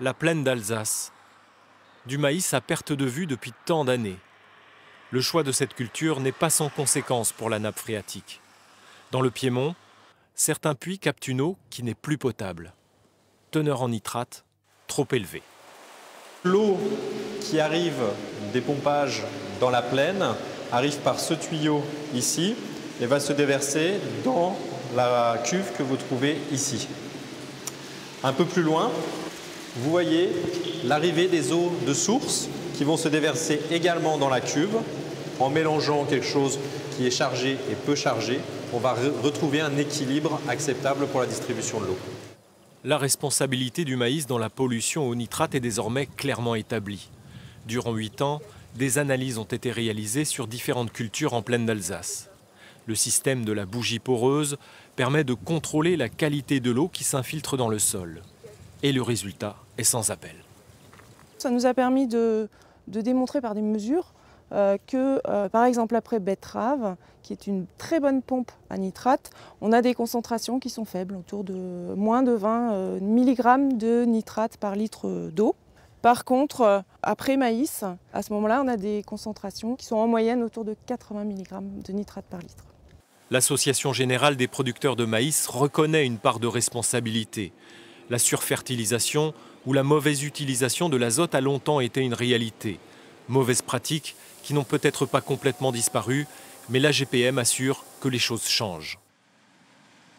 la plaine d'Alsace. Du maïs à perte de vue depuis tant d'années. Le choix de cette culture n'est pas sans conséquence pour la nappe phréatique. Dans le Piémont, certains puits captent une eau qui n'est plus potable. Teneur en nitrate trop élevée. L'eau qui arrive des pompages dans la plaine arrive par ce tuyau ici et va se déverser dans la cuve que vous trouvez ici. Un peu plus loin, vous voyez l'arrivée des eaux de source qui vont se déverser également dans la cuve. En mélangeant quelque chose qui est chargé et peu chargé, on va retrouver un équilibre acceptable pour la distribution de l'eau. La responsabilité du maïs dans la pollution au nitrate est désormais clairement établie. Durant 8 ans, des analyses ont été réalisées sur différentes cultures en plaine d'Alsace. Le système de la bougie poreuse permet de contrôler la qualité de l'eau qui s'infiltre dans le sol. Et le résultat est sans appel. Ça nous a permis de démontrer par des mesures que, par exemple, après betterave, qui est une très bonne pompe à nitrate, on a des concentrations qui sont faibles, autour de moins de 20 mg de nitrate par litre d'eau. Par contre, après maïs, à ce moment-là, on a des concentrations qui sont en moyenne autour de 80 mg de nitrate par litre. L'Association générale des producteurs de maïs reconnaît une part de responsabilité. La surfertilisation ou la mauvaise utilisation de l'azote a longtemps été une réalité. Mauvaises pratiques qui n'ont peut-être pas complètement disparu, mais l'AGPM assure que les choses changent.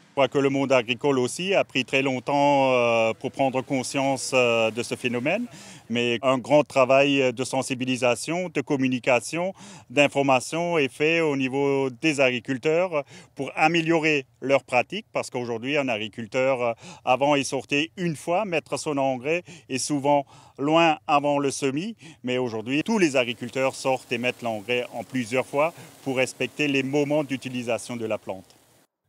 Je crois que le monde agricole aussi a pris très longtemps pour prendre conscience de ce phénomène, mais un grand travail de sensibilisation, de communication, d'information est fait au niveau des agriculteurs pour améliorer leurs pratiques, parce qu'aujourd'hui un agriculteur, avant il sortait une fois mettre son engrais et souvent loin avant le semis, mais aujourd'hui tous les agriculteurs sortent et mettent l'engrais en plusieurs fois pour respecter les moments d'utilisation de la plante.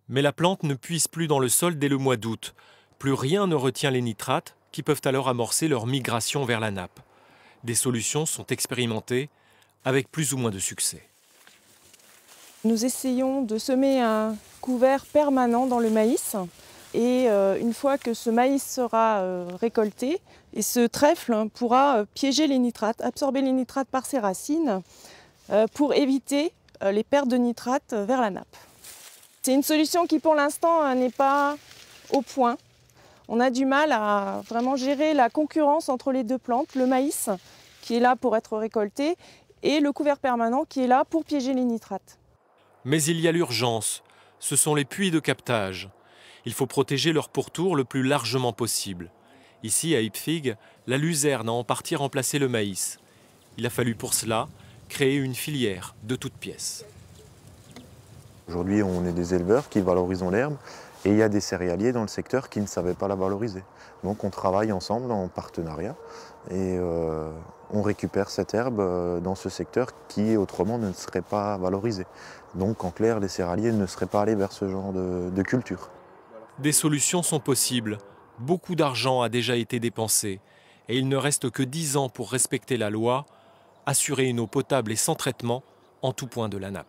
Mais la plante ne puise plus dans le sol dès le mois d'août. Plus rien ne retient les nitrates qui peuvent alors amorcer leur migration vers la nappe. Des solutions sont expérimentées avec plus ou moins de succès. Nous essayons de semer un couvert permanent dans le maïs. Et une fois que ce maïs sera récolté, et ce trèfle pourra piéger les nitrates, absorber les nitrates par ses racines pour éviter les pertes de nitrates vers la nappe. C'est une solution qui pour l'instant n'est pas au point. On a du mal à vraiment gérer la concurrence entre les deux plantes, le maïs qui est là pour être récolté et le couvert permanent qui est là pour piéger les nitrates. Mais il y a l'urgence, ce sont les puits de captage. Il faut protéger leur pourtour le plus largement possible. Ici à Ipfig, la luzerne a en partie remplacé le maïs. Il a fallu pour cela créer une filière de toutes pièces. Aujourd'hui, on est des éleveurs qui valorisons l'herbe et il y a des céréaliers dans le secteur qui ne savaient pas la valoriser. Donc on travaille ensemble en partenariat et on récupère cette herbe dans ce secteur qui autrement ne serait pas valorisé. Donc en clair, les céréaliers ne seraient pas allés vers ce genre de culture. Des solutions sont possibles. Beaucoup d'argent a déjà été dépensé et il ne reste que 10 ans pour respecter la loi, assurer une eau potable et sans traitement en tout point de la nappe.